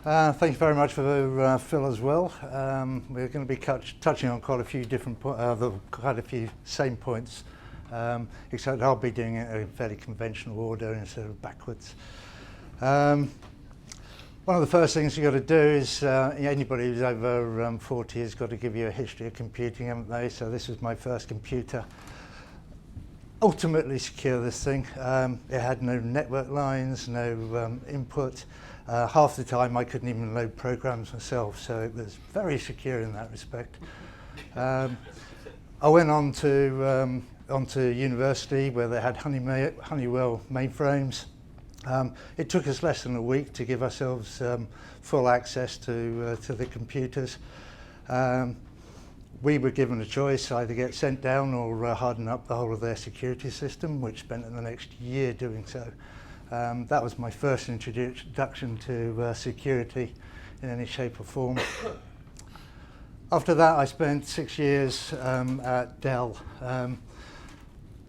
Thank you very much for Phil as well. We're going to be touching on quite a few different quite a few same points, except I'll be doing it in a fairly conventional order instead of backwards. One of the first things you've got to do is anybody who's over 40 has got to give you a history of computing, haven't they? So this was my first computer. Ultimately secure, this thing. It had no network lines, no input. Half the time I couldn't even load programs myself, so it was very secure in that respect. I went on to onto university where they had Honeywell mainframes. It took us less than a week to give ourselves full access to the computers. We were given a choice, either get sent down or harden up the whole of their security system, which spent the next year doing so. That was my first introduction to security in any shape or form. After that, I spent 6 years at Dell.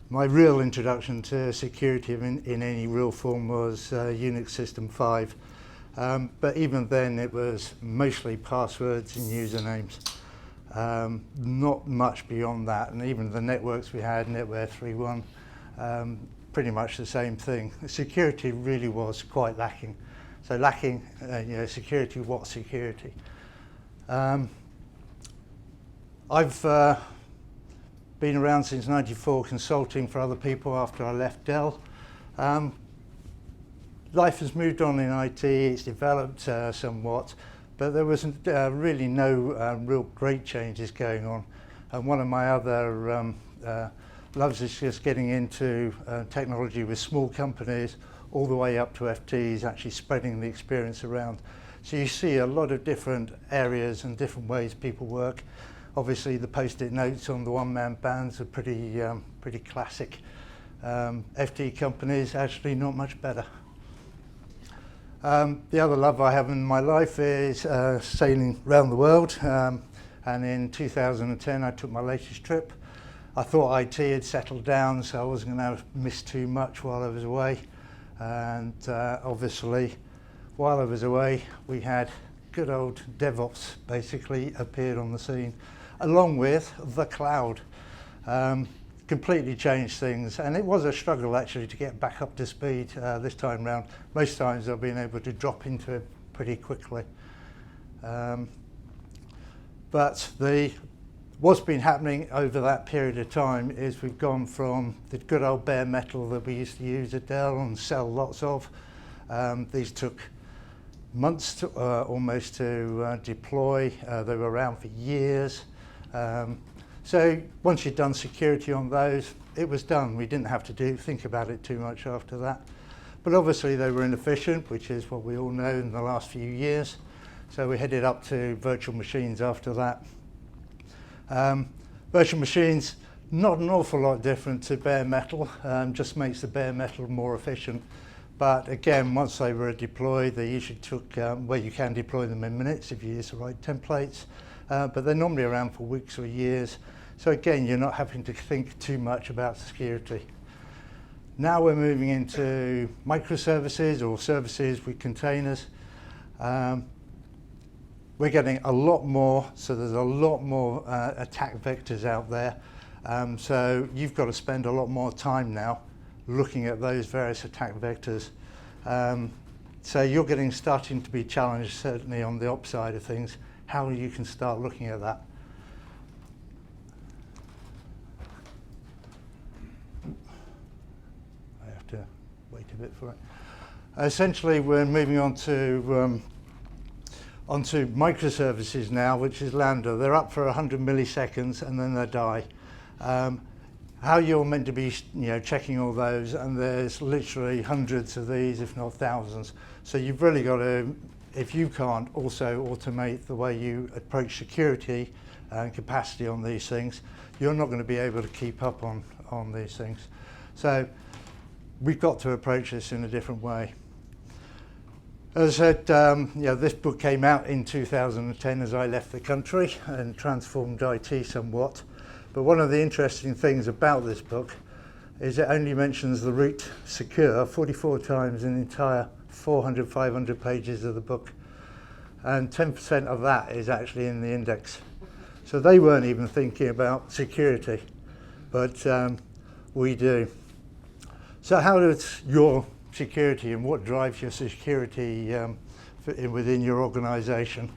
My real introduction to security in any real form was Unix System 5. But even then, it was mostly passwords and usernames. Not much beyond that, and even the networks we had, Netware 3.1, pretty much the same thing. The security really was quite lacking. So lacking, security, what security? I've been around since '94 consulting for other people after I left Dell. Life has moved on in IT, it's developed somewhat, but there wasn't really no real great changes going on. And one of my other loves is just getting into technology with small companies all the way up to FTs, actually spreading the experience around. So you see a lot of different areas and different ways people work. Obviously the post-it notes on the one-man bands are pretty classic. FT companies, actually not much better. The other love I have in my life is sailing around the world, and in 2010 I took my latest trip. I thought IT had settled down, so I wasn't going to miss too much while I was away, and obviously while I was away we had good old DevOps basically appeared on the scene, along with the cloud. Completely changed things, and it was a struggle actually to get back up to speed this time round. Most times I've been able to drop into it pretty quickly. But what's been happening over that period of time is we've gone from the good old bare metal that we used to use at Dell and sell lots of. These took months to, almost to deploy. They were around for years. So once you'd done security on those, it was done. We didn't have to think about it too much after that. But obviously they were inefficient, which is what we all know in the last few years. So we headed up to virtual machines after that. Virtual machines, not an awful lot different to bare metal, just makes the bare metal more efficient. But again, once they were deployed, they usually took, well, you can deploy them in minutes if you use the right templates, but they're normally around for weeks or years. So again, you're not having to think too much about security. Now we're moving into microservices or services with containers. We're getting a lot more, so there's a lot more attack vectors out there. So you've got to spend a lot more time now looking at those various attack vectors. So you're starting to be challenged, certainly on the ops side of things, how you can start looking at that. I have to wait a bit for it. Essentially, we're moving on to onto microservices now, which is Lambda. They're up for 100 milliseconds and then they die. How you're meant to be checking all those, and there's literally hundreds of these, if not thousands. So you've really got to, if you can't also automate the way you approach security and capacity on these things, you're not going to be able to keep up on these things. So we've got to approach this in a different way. As I said, this book came out in 2010 as I left the country and transformed IT somewhat. But one of the interesting things about this book is it only mentions the root secure 44 times in the entire 400, 500 pages of the book. and 10% of that is actually in the index. So they weren't even thinking about security, but we do. So how does your security and what drives your security within your organization?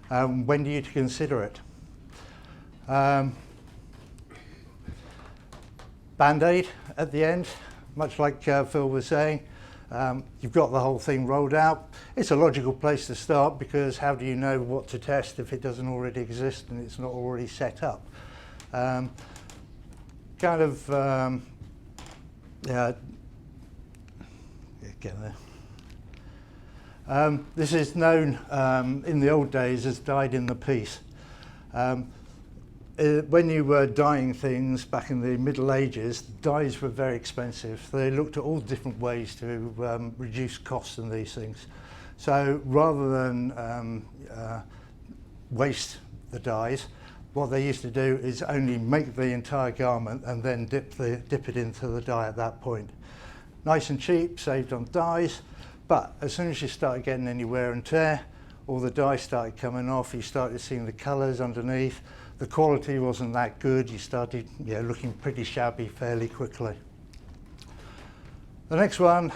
When do you consider it? Band-Aid at the end, much like Phil was saying. You've got the whole thing rolled out. It's a logical place to start, because how do you know what to test if it doesn't already exist and it's not already set up? Yeah, get there. This is known in the old days as dyed in the piece. When you were dyeing things back in the Middle Ages, dyes were very expensive. They looked at all different ways to reduce costs in these things. So rather than waste the dyes, what they used to do is only make the entire garment and then dip it into the dye at that point. Nice and cheap, saved on dyes, but as soon as you started getting any wear and tear, all the dye started coming off, you started seeing the colours underneath. The quality wasn't that good. You started looking pretty shabby fairly quickly. The next one,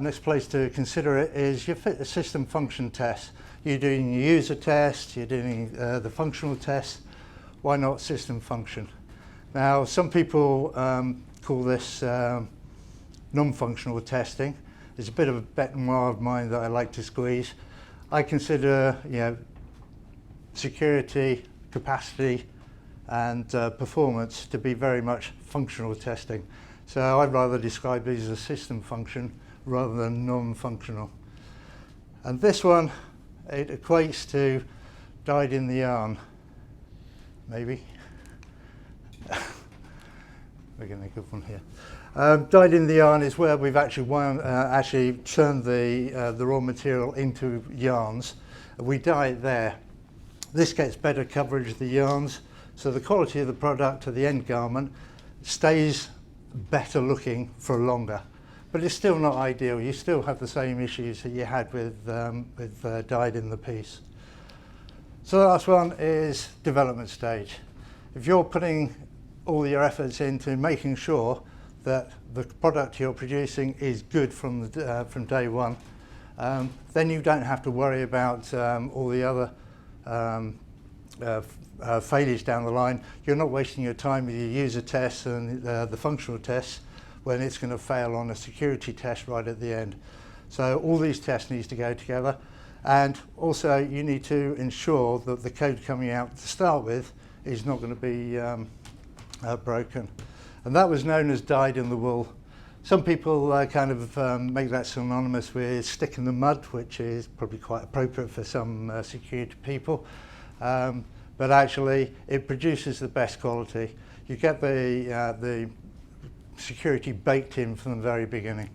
next place to consider it is your system function test. You're doing your user test, you're doing the functional test. Why not system function? Now, some people call this non-functional testing. There's a bit of a bet and wild of mine that I like to squeeze. I consider security, capacity and performance to be very much functional testing. So I'd rather describe these as a system function rather than non-functional. And this one, it equates to dyed in the yarn, maybe. We're getting a good one here. Dyed in the yarn is where we've actually turned the raw material into yarns. We dye it there. This gets better coverage of the yarns, so the quality of the product to the end garment stays better looking for longer. But it's still not ideal. You still have the same issues that you had with dyed in the piece. So the last one is development stage. If you're putting all your efforts into making sure that the product you're producing is good from day one, then you don't have to worry about all the other failures down the line. You're not wasting your time with your user tests and the functional tests when it's going to fail on a security test right at the end. So all these tests need to go together, and also you need to ensure that the code coming out to start with is not going to be broken. And that was known as dyed in the wool. Some people kind of make that synonymous with stick in the mud, which is probably quite appropriate for some security people. But actually, it produces the best quality. You get the security baked in from the very beginning.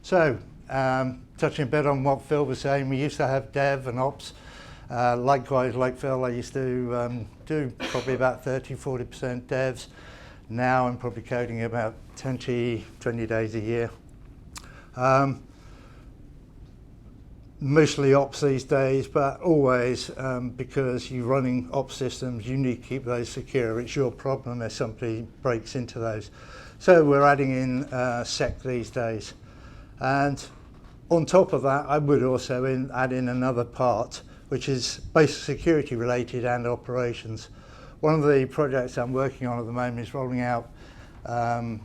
So, touching a bit on what Phil was saying, we used to have dev and ops. Likewise, like Phil, I used to do probably about 30–40% devs. Now I'm probably coding about 20 days a year. Mostly ops these days, but always because you're running ops systems, you need to keep those secure. It's your problem if somebody breaks into those. So we're adding in sec these days. And on top of that, I would also add in another part, which is both security related and operations. One of the projects I'm working on at the moment is rolling out over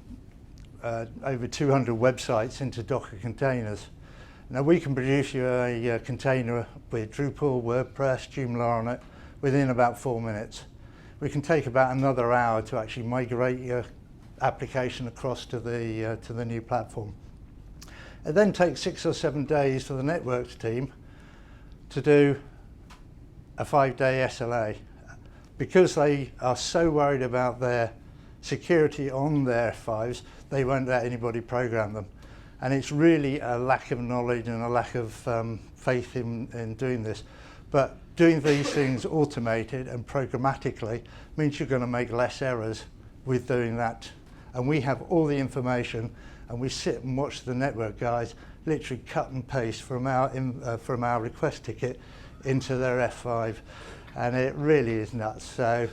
200 websites into Docker containers. Now we can produce you a container with Drupal, WordPress, Joomla on it within about 4 minutes. We can take about another hour to actually migrate your application across to the new platform. It then takes 6 or 7 days for the networks team to do a 5-day SLA. Because they are so worried about their security on their F5s, they won't let anybody program them. And it's really a lack of knowledge and a lack of faith in doing this. But doing these things automated and programmatically means you're going to make less errors with doing that. And we have all the information, and we sit and watch the network guys literally cut and paste from our request ticket into their F5, and it really is nuts. So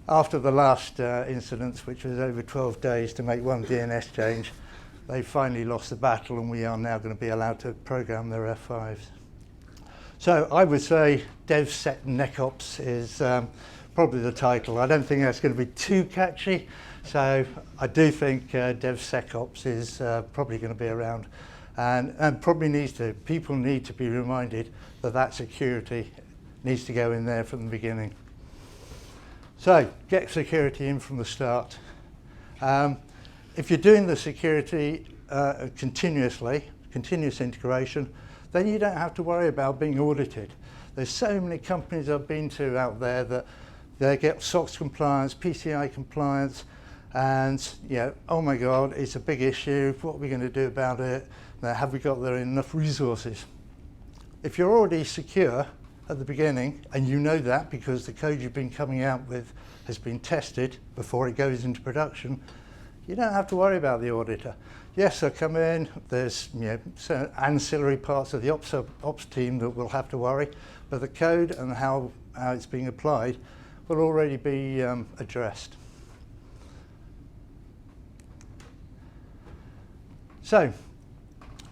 after the last incidents, which was over 12 days to make one DNS change, they finally lost the battle, and we are now going to be allowed to program their F5s. So I would say DevSecOps is probably the title. I don't think that's going to be too catchy, so I do think DevSecOps is probably going to be around, and probably people need to be reminded that security needs to go in there from the beginning. So get security in from the start. If you're doing the security continuous integration, then you don't have to worry about being audited. There's so many companies I've been to out there that they get SOX compliance, PCI compliance, and oh my God, it's a big issue. What are we going to do about it? Now, have we got there enough resources? If you're already secure at the beginning, and you know that because the code you've been coming out with has been tested before it goes into production, you don't have to worry about the auditor. Yes, they'll come in, there's certain ancillary parts of the ops team that will have to worry, but the code and how it's being applied will already be addressed. So,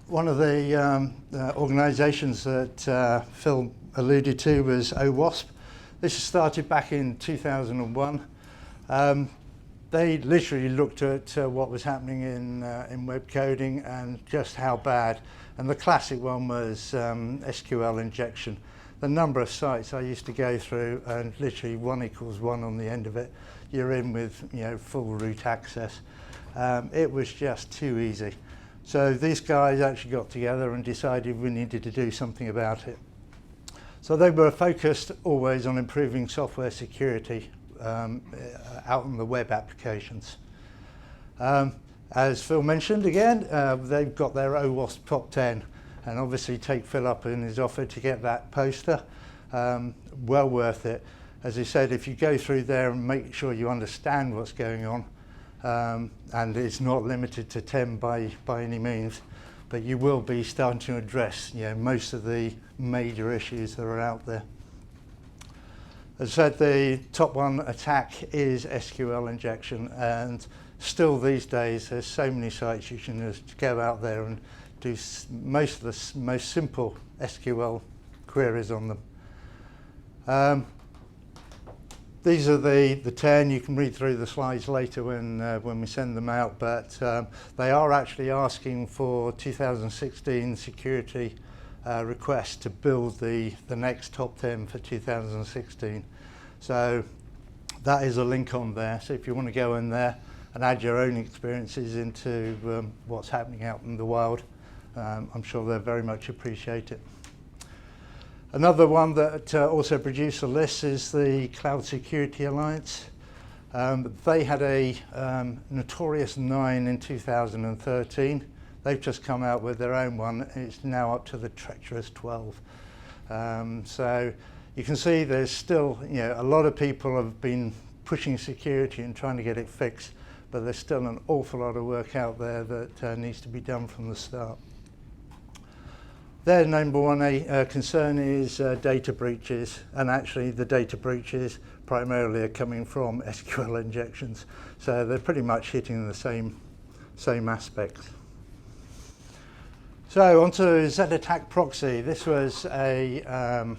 one of the organisations that Phil alluded to was OWASP. This started back in 2001. They literally looked at what was happening in web coding and just how bad. And the classic one was SQL injection. The number of sites I used to go through, and literally 1 = 1 on the end of it, you're in with full root access. It was just too easy. So these guys actually got together and decided we needed to do something about it. So they were focused always on improving software security out on the web applications. As Phil mentioned again, they've got their OWASP top 10, and obviously take Phil up in his offer to get that poster. Well worth it. As he said, if you go through there and make sure you understand what's going on, and it's not limited to 10 by any means, but you will be starting to address most of the major issues that are out there. As I said, the top one attack is SQL injection, and still these days there's so many sites you can just go out there and do most of the most simple SQL queries on them. These are the 10. You can read through the slides later when we send them out, but they are actually asking for 2016 security requests to build the next top 10 for 2016. So that is a link on there. So if you want to go in there and add your own experiences into what's happening out in the wild, I'm sure they'll very much appreciate it. Another one that also produced a list is the Cloud Security Alliance. They had a notorious 9 in 2013. They've just come out with their own one. It's now up to the treacherous 12. So you can see there's still, a lot of people have been pushing security and trying to get it fixed, but there's still an awful lot of work out there that needs to be done from the start. Their number one concern is data breaches, and actually the data breaches primarily are coming from SQL injections, so they're pretty much hitting the same aspects. So onto ZED Attack Proxy. This was a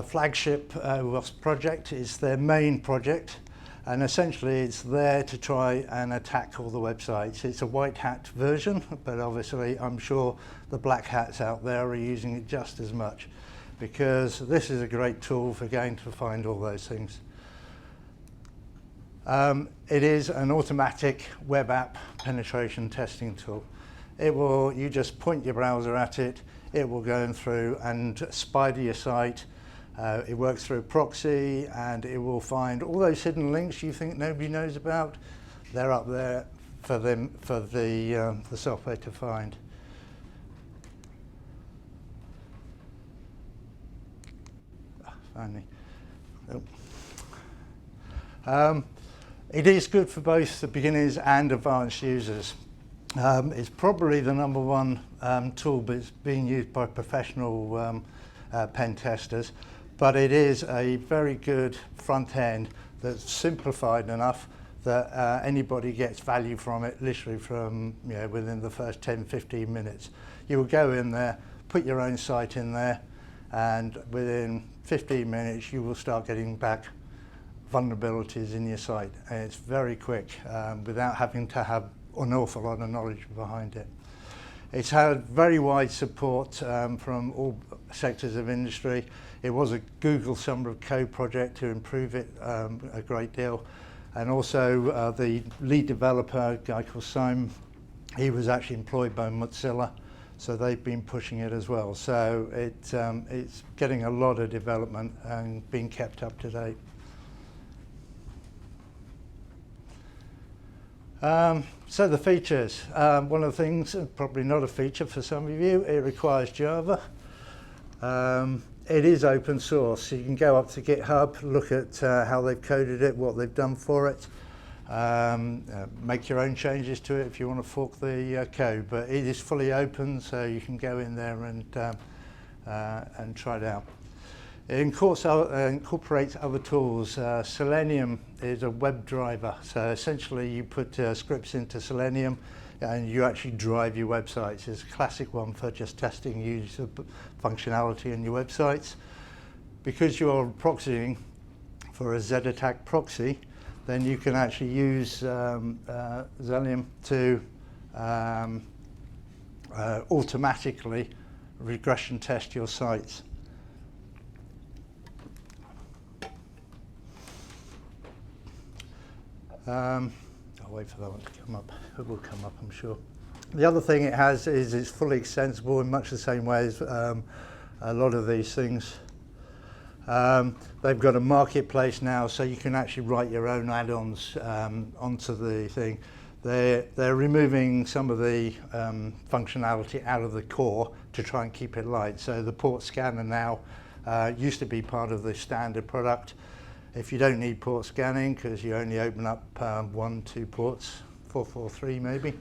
flagship OWASP project. It's their main project, and essentially it's there to try and attack all the websites. It's a white hat version, but obviously I'm sure the black hats out there are using it just as much, because this is a great tool for going to find all those things. It is an automatic web app penetration testing tool. You just point your browser at it, it will go through and spider your site. It works through proxy, and it will find all those hidden links you think nobody knows about. They're up there for the software to find. Finally. It is good for both the beginners and advanced users. It's probably the number one tool, but it's being used by professional pen testers. But it is a very good front end that's simplified enough that anybody gets value from it literally from within the first 10-15 minutes. You will go in there, put your own site in there, and within 15 minutes you will start getting back vulnerabilities in your site. And it's very quick without having to have an awful lot of knowledge behind it. It's had very wide support from all sectors of industry. It was a Google Summer of Code project to improve it a great deal. And also the lead developer, a guy called Simon, he was actually employed by Mozilla, so they've been pushing it as well. So it's getting a lot of development and being kept up to date. So the features. One of the things, probably not a feature for some of you, it requires Java. It is open source, so you can go up to GitHub, look at how they've coded it, what they've done for it, make your own changes to it if you want to fork the code. But it is fully open, so you can go in there and try it out. It incorporates other tools. Selenium is a web driver, so essentially you put scripts into Selenium and you actually drive your websites. It's a classic one for just testing user functionality in your websites. Because you're proxying for a ZED Attack Proxy, then you can actually use Selenium to automatically regression test your sites. I'll wait for that one to come up. It will come up, I'm sure. The other thing it has is it's fully extensible in much the same way as a lot of these things. They've got a marketplace now, so you can actually write your own add-ons onto the thing. They're removing some of the functionality out of the core to try and keep it light. So the port scanner now used to be part of the standard product. If you don't need port scanning, because you only open up 1-2 ports, 443 maybe,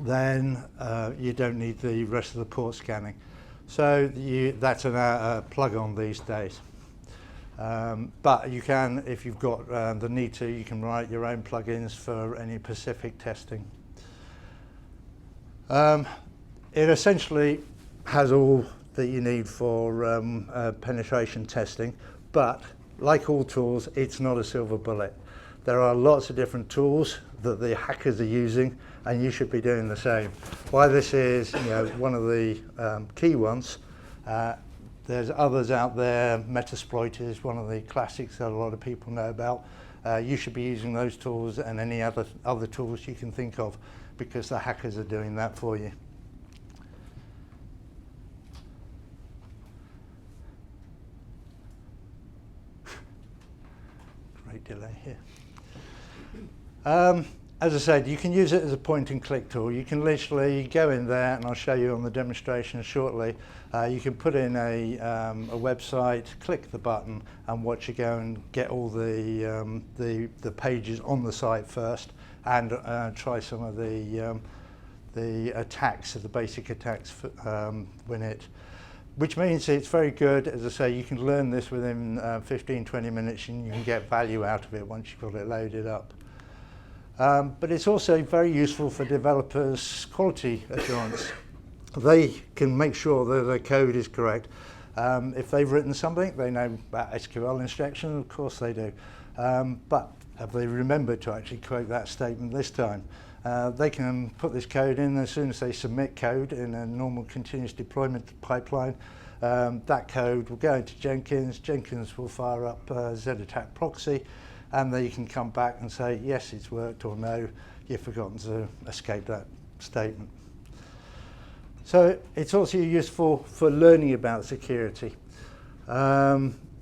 then you don't need the rest of the port scanning. So that's a plug-on these days. But you can, if you've got the need to, you can write your own plugins for any specific testing. It essentially has all that you need for penetration testing. But like all tools, it's not a silver bullet. There are lots of different tools that the hackers are using, and you should be doing the same. Why this is one of the key ones. There's others out there. Metasploit is one of the classics that a lot of people know about. You should be using those tools and any other tools you can think of, because the hackers are doing that for you. Delay here. As I said, you can use it as a point and click tool. You can literally go in there, and I'll show you on the demonstration shortly. You can put in a website, click the button, and watch it go and get all the pages on the site first, and try some of the attacks, the basic attacks when it. Which means it's very good. As I say, you can learn this within 15-20 minutes, and you can get value out of it once you've got it loaded up. But it's also very useful for developers' quality assurance. They can make sure that their code is correct. If they've written something, they know about SQL injection, of course they do. But have they remembered to actually quote that statement this time? They can put this code in as soon as they submit code in a normal continuous deployment pipeline. That code will go into Jenkins. Jenkins will fire up ZED Attack Proxy, and then you can come back and say, yes, it's worked, or no, you've forgotten to escape that statement. So it's also useful for learning about security.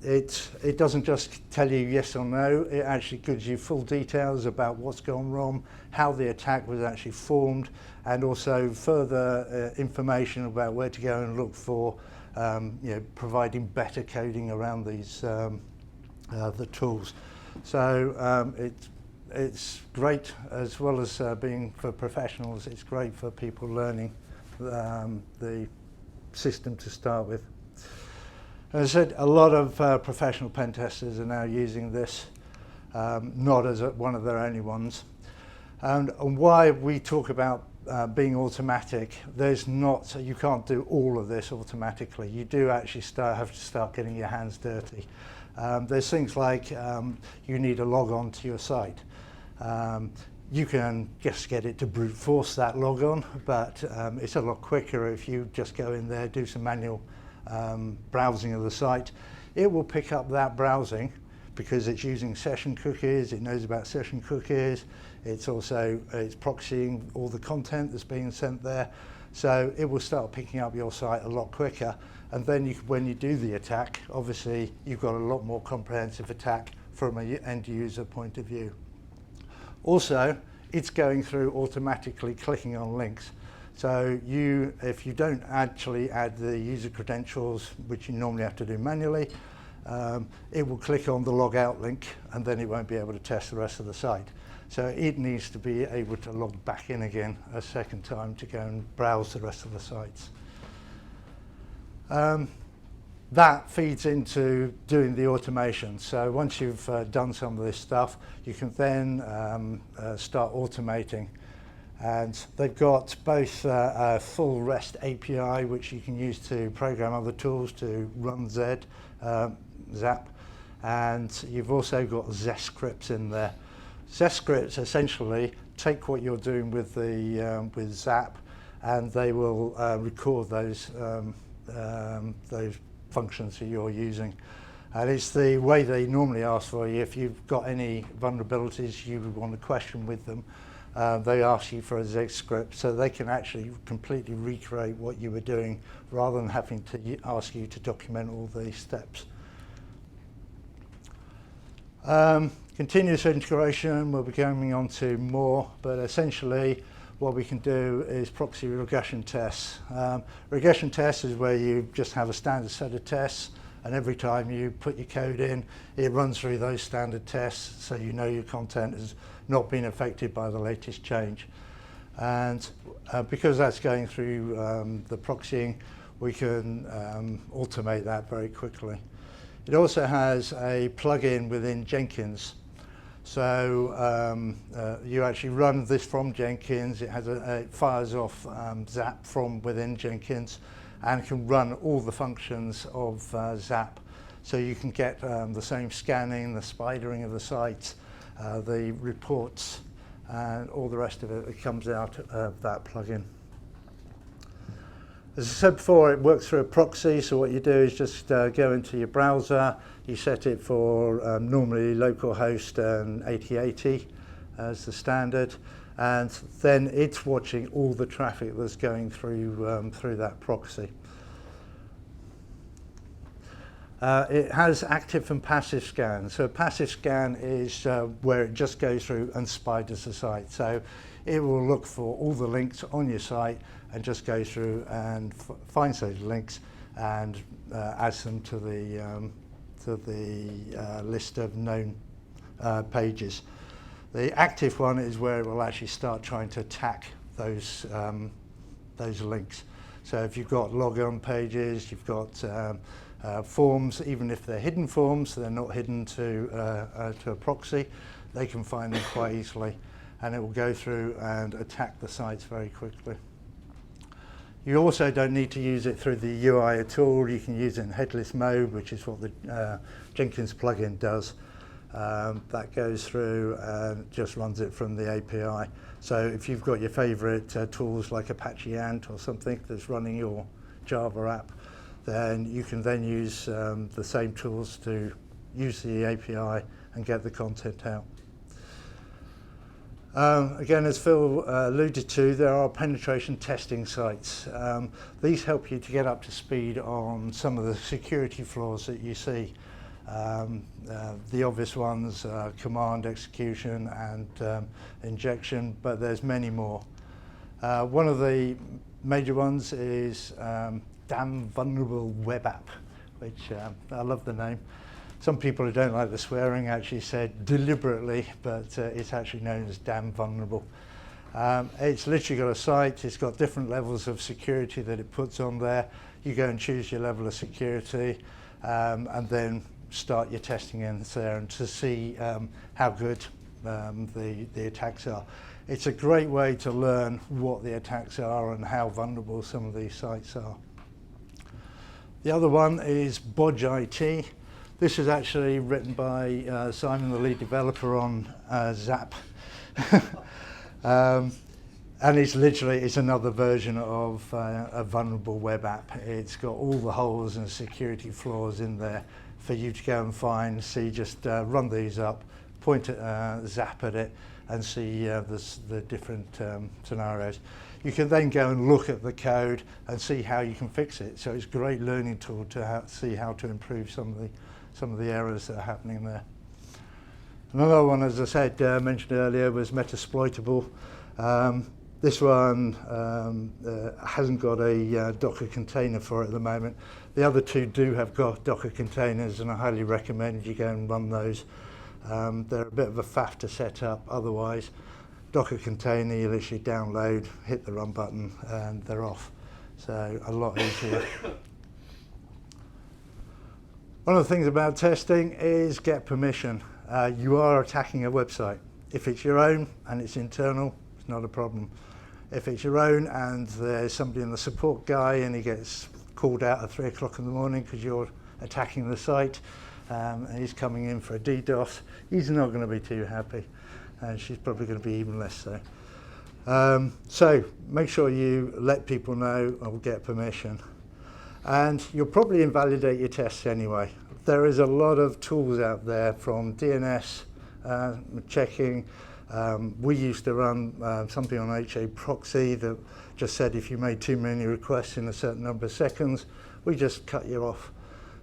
It doesn't just tell you yes or no, it actually gives you full details about what's gone wrong, how the attack was actually formed, and also further information about where to go and look for providing better coding around these the tools. So it's great, as well as being for professionals, it's great for people learning the system to start with. As I said, a lot of professional pen testers are now using this, not as one of their only ones. And why we talk about being automatic, you can't do all of this automatically. You do actually have to start getting your hands dirty. There's things like you need a log on to your site. You can just get it to brute force that log on, but it's a lot quicker if you just go in there, do some manual browsing of the site. It will pick up that browsing because it's using session cookies, it knows about session cookies, it's proxying all the content that's being sent there. So it will start picking up your site a lot quicker. And then when you do the attack, obviously you've got a lot more comprehensive attack from an end user point of view. Also, it's going through automatically clicking on links. So if you don't actually add the user credentials, which you normally have to do manually, it will click on the log out link and then it won't be able to test the rest of the site. So it needs to be able to log back in again a second time to go and browse the rest of the sites. That feeds into doing the automation. So once you've done some of this stuff, you can then start automating. And they've got both a full REST API, which you can use to program other tools to run ZAP, and you've also got ZED scripts in there. ZED scripts essentially take what you're doing with with ZAP, and they will record those functions that you're using. And it's the way they normally ask for you. If you've got any vulnerabilities you would want to question with them, they ask you for a ZED script, so they can actually completely recreate what you were doing rather than having to ask you to document all these steps. Continuous integration, we'll be going on to more, but essentially what we can do is proxy regression tests. Regression tests is where you just have a standard set of tests, and every time you put your code in, it runs through those standard tests, so you know your content has not been affected by the latest change. And because that's going through the proxying, we can automate that very quickly. It also has a plugin within Jenkins. So you actually run this from Jenkins. It fires off ZAP from within Jenkins and can run all the functions of ZAP. So you can get the same scanning, the spidering of the sites, the reports, and all the rest of it that comes out of that plugin. As I said before, it works through a proxy, so what you do is just go into your browser, you set it for normally localhost and 8080 as the standard, and then it's watching all the traffic that's going through that proxy. It has active and passive scan. So a passive scan is where it just goes through and spiders the site. So it will look for all the links on your site and just goes through and finds those links and adds them to the list of known pages. The active one is where it will actually start trying to attack those links. So if you've got logon pages, you've got forms, even if they're hidden forms, they're not hidden to a proxy, they can find them quite easily, and it will go through and attack the sites very quickly. You also don't need to use it through the UI at all. You can use it in headless mode, which is what the Jenkins plugin does. That goes through and just runs it from the API. So if you've got your favorite tools like Apache Ant or something that's running your Java app, then you can then use the same tools to use the API and get the content out. Again, as Phil alluded to, there are penetration testing sites. These help you to get up to speed on some of the security flaws that you see. The obvious ones are command execution and injection, but there's many more. One of the major ones is Damn Vulnerable Web App, which I love the name. Some people who don't like the swearing actually said deliberately, but it's actually known as damn vulnerable. It's literally got a site, it's got different levels of security that it puts on there. You go and choose your level of security and then start your testing in there and to see how good the attacks are. It's a great way to learn what the attacks are and how vulnerable some of these sites are. The other one is Bodge IT. This is actually written by Simon, the lead developer on ZAP. And it's another version of a vulnerable web app. It's got all the holes and security flaws in there for you to go and find. So you just run these up, point at ZAP at it, and see the different scenarios. You can then go and look at the code and see how you can fix it. So it's a great learning tool to see how to improve some of the errors that are happening there. Another one, as I said, mentioned earlier, was Metasploitable. This one hasn't got a Docker container for it at the moment. The other two do have got Docker containers, and I highly recommend you go and run those. They're a bit of a faff to set up otherwise. Docker container, you literally download, hit the run button, and they're off. So a lot easier. One of the things about testing is get permission. You are attacking a website. If it's your own and it's internal, it's not a problem. If it's your own and there's somebody in the support guy and he gets called out at 3 o'clock in the morning because you're attacking the site and he's coming in for a DDoS, he's not going to be too happy. And she's probably going to be even less so. So make sure you let people know or get permission. And you'll probably invalidate your tests anyway. There is a lot of tools out there from DNS checking. We used to run something on HA Proxy that just said if you made too many requests in a certain number of seconds, we just cut you off.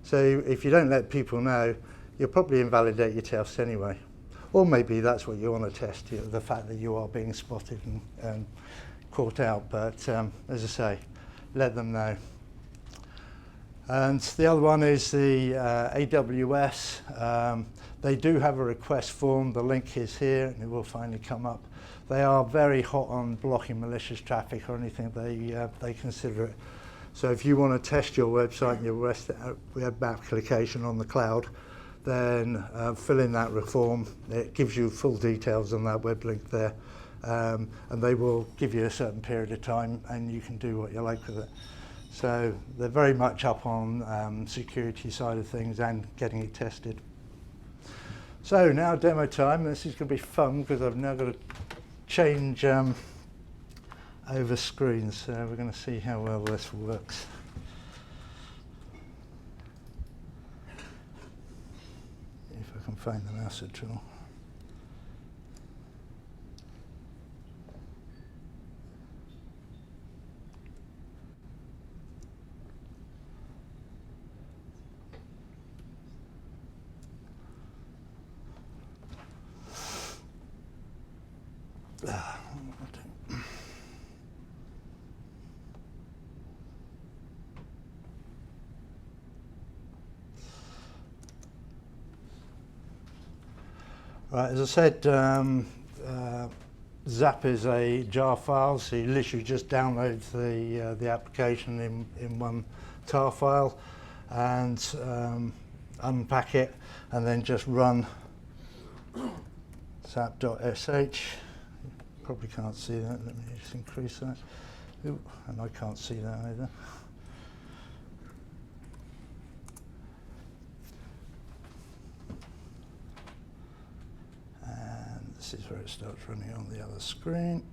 So if you don't let people know, you'll probably invalidate your tests anyway. Or maybe that's what you want to test, the fact that you are being spotted and caught out. But as I say, let them know. And the other one is the AWS. They do have a request form. The link is here, and it will finally come up. They are very hot on blocking malicious traffic or anything they consider it. So if you want to test your website and your web application on the cloud, then fill in that form. It gives you full details on that web link there, and they will give you a certain period of time, and you can do what you like with it. So they're very much up on security side of things and getting it tested. So now demo time. This is going to be fun because I've now got to change over screens. So we're going to see how well this works. If I can find the mouse tool. Right, as I said, ZAP is a jar file, so you literally just download the application in one tar file and unpack it, and then just run zap.sh. Probably can't see that. Let me just increase that. Ooh, and I can't see that either. And this is where it starts running on the other screen.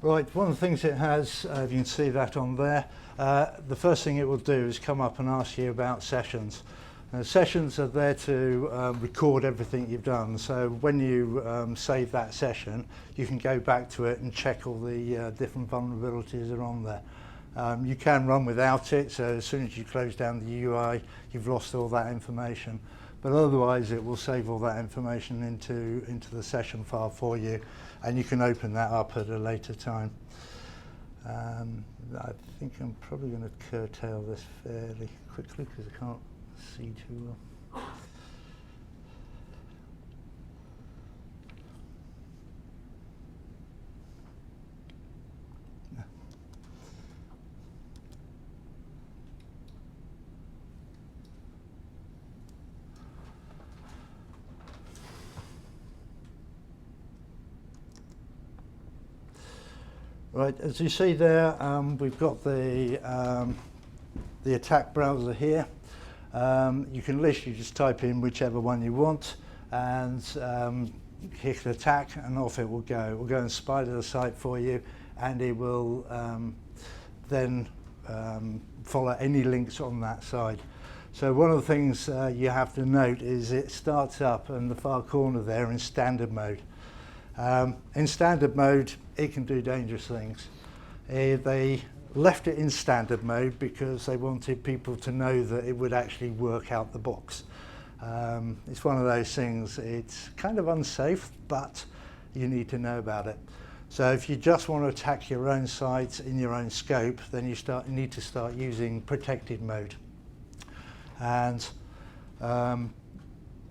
Right, one of the things it has, if you can see that on there, the first thing it will do is come up and ask you about sessions. Sessions are there to record everything you've done, so when you save that session, you can go back to it and check all the different vulnerabilities that are on there. You can run without it, so as soon as you close down the UI, you've lost all that information. but otherwise it will save all that information into the session file for you, and you can open that up at a later time. I think I'm probably going to curtail this fairly quickly because I can't see too well. Right, as you see there, we've got the attack browser here. You can literally just type in whichever one you want and hit attack, and off it will go. It will go and spider the site for you, and it will then follow any links on that side. So one of the things you have to note is it starts up in the far corner there in standard mode. In standard mode, it can do dangerous things. They left it in standard mode because they wanted people to know that it would actually work out the box. It's one of those things, it's kind of unsafe, but you need to know about it. So if you just want to attack your own sites in your own scope, then you need to start using protected mode. And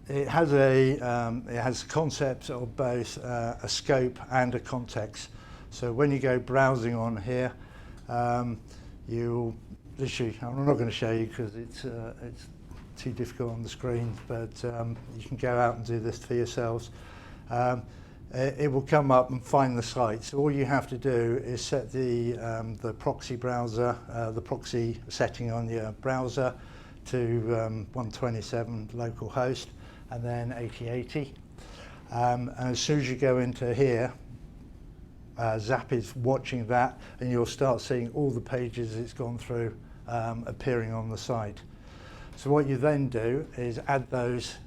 it has a concept of both a scope and a context. So when you go browsing on here, you'll literally, I'm not going to show you because it's too difficult on the screen, but you can go out and do this for yourselves. It will come up and find the site. So all you have to do is set the proxy browser, the proxy setting on your browser to 127 local host, and then 8080. And as soon as you go into here, ZAP is watching that, and you'll start seeing all the pages it's gone through appearing on the site. So what you then do is add those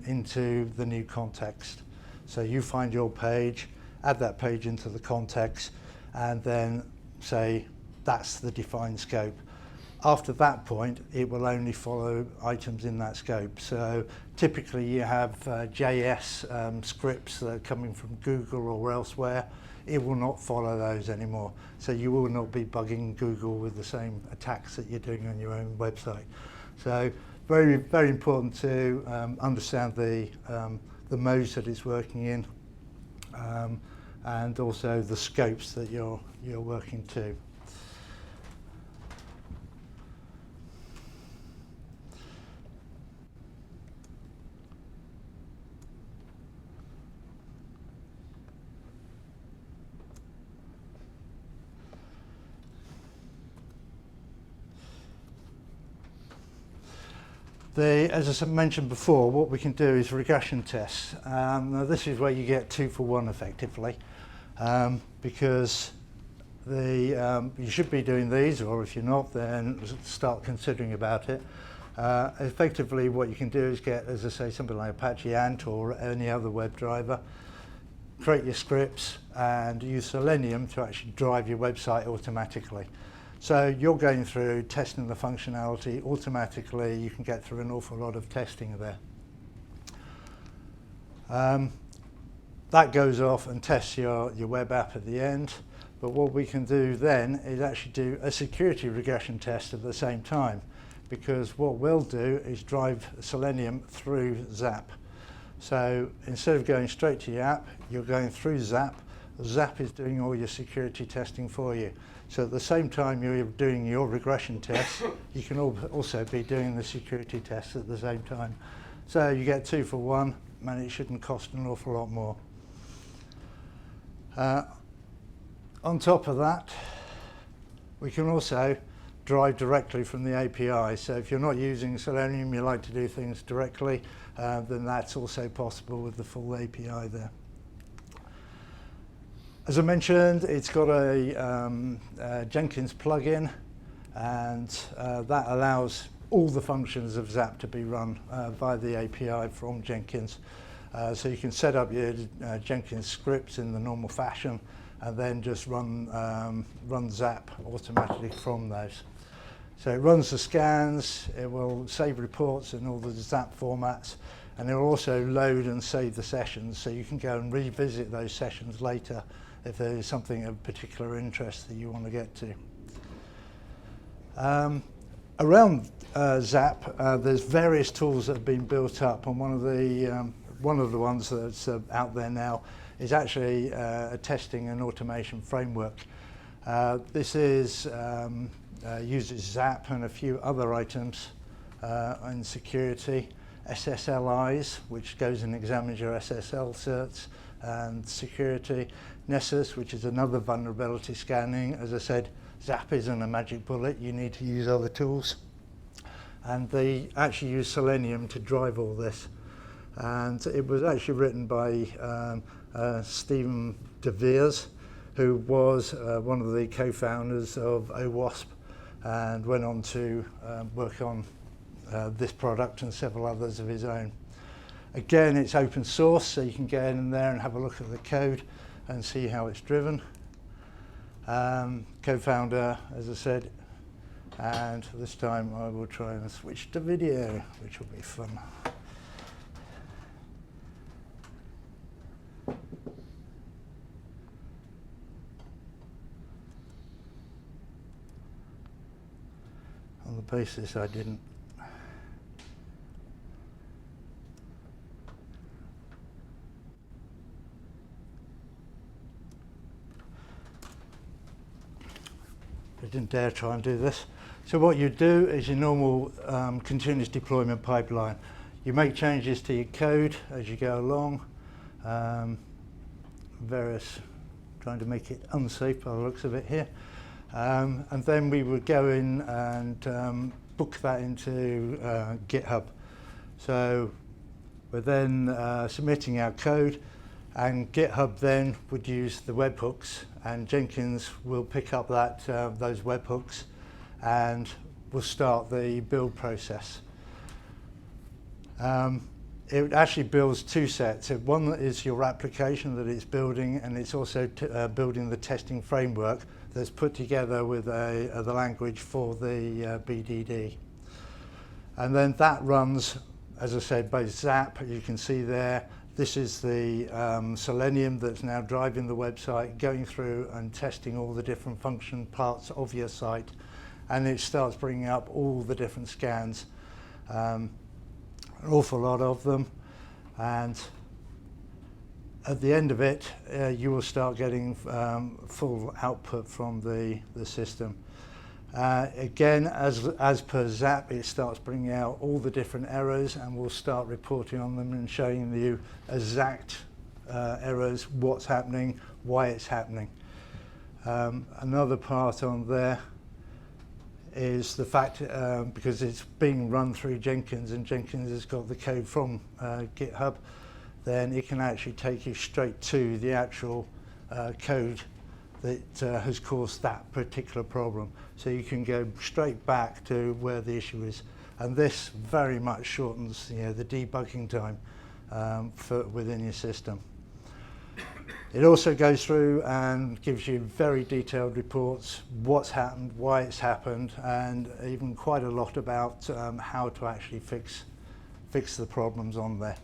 into the new context. So you find your page, add that page into the context, and then say that's the defined scope. After that point, it will only follow items in that scope. So typically you have JS scripts that are coming from Google or elsewhere. It will not follow those anymore. So you will not be bugging Google with the same attacks that you're doing on your own website. So very, very important to understand the modes that it's working in, and also the scopes that you're working to. As I mentioned before, what we can do is regression tests. Now this is where you get 2 for 1 effectively, because you should be doing these, or if you're not, then start considering about it. Effectively what you can do is get, as I say, something like Apache Ant or any other web driver, create your scripts and use Selenium to actually drive your website automatically. So you're going through testing the functionality automatically. You can get through an awful lot of testing there. That goes off and tests your web app at the end. But what we can do then is actually do a security regression test at the same time, because what we'll do is drive Selenium through ZAP. So instead of going straight to your app, you're going through ZAP. ZAP is doing all your security testing for you. So at the same time you're doing your regression tests, you can also be doing the security tests at the same time. So you get 2 for 1, and it shouldn't cost an awful lot more. On top of that, we can also drive directly from the API. So if you're not using Selenium, you like to do things directly, then that's also possible with the full API there. As I mentioned, it's got a Jenkins plugin, and that allows all the functions of ZAP to be run via the API from Jenkins. So you can set up your Jenkins scripts in the normal fashion, and then just run ZAP automatically from those. So it runs the scans, it will save reports in all the ZAP formats, and it will also load and save the sessions, so you can go and revisit those sessions later if there is something of particular interest that you want to get to. Around ZAP, there's various tools that have been built up, and one of the ones that's out there now is actually a testing and automation framework. This is uses ZAP and a few other items in security. SSLIs, which goes and examines your SSL certs, and security. Nessus, which is another vulnerability scanning. As I said, ZAP isn't a magic bullet, you need to use other tools. And they actually use Selenium to drive all this. And it was actually written by Stephen DeVeers, who was one of the co-founders of OWASP and went on to work on this product and several others of his own. Again, it's open source, so you can get in there and have a look at the code and see how it's driven. Co-founder, as I said, and this time I will try and switch to video, which will be fun. On the basis I didn't. I didn't dare try and do this. So what you do is your normal continuous deployment pipeline. You make changes to your code as you go along. Trying to make it unsafe by the looks of it here. And then we would go in and book that into GitHub. So we're then submitting our code, and GitHub then would use the webhooks, and Jenkins will pick up those webhooks and will start the build process. It actually builds two sets. One is your application that it's building, and it's also building the testing framework that's put together with the language for the BDD. And then that runs, as I said, by ZAP. You can see there, this is the Selenium that's now driving the website, going through and testing all the different function parts of your site, and it starts bringing up all the different scans, an awful lot of them, and at the end of it, you will start getting full output from the system. Again, as per ZAP, it starts bringing out all the different errors, and we'll start reporting on them and showing you exact errors, what's happening, why it's happening. Another part on there is the fact, because it's being run through Jenkins, and Jenkins has got the code from GitHub, then it can actually take you straight to the actual code that has caused that particular problem. So you can go straight back to where the issue is. And this very much shortens the debugging time within your system. It also goes through and gives you very detailed reports, what's happened, why it's happened, and even quite a lot about how to actually fix the problems on there.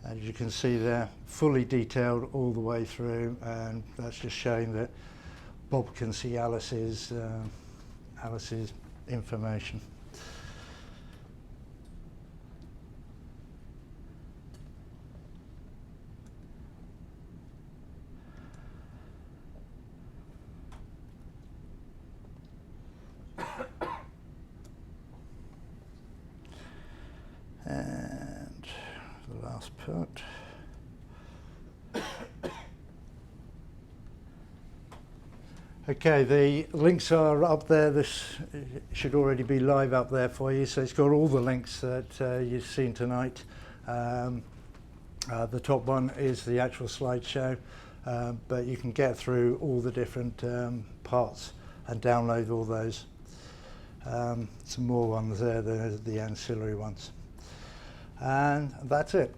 As you can see there, fully detailed all the way through, and that's just showing that Bob can see Alice's information. And the last part. Okay, the links are up there. This should already be live up there for you. So it's got all the links that you've seen tonight. The top one is the actual slideshow, but you can get through all the different parts and download all those. Some more ones there, the ancillary ones. And that's it.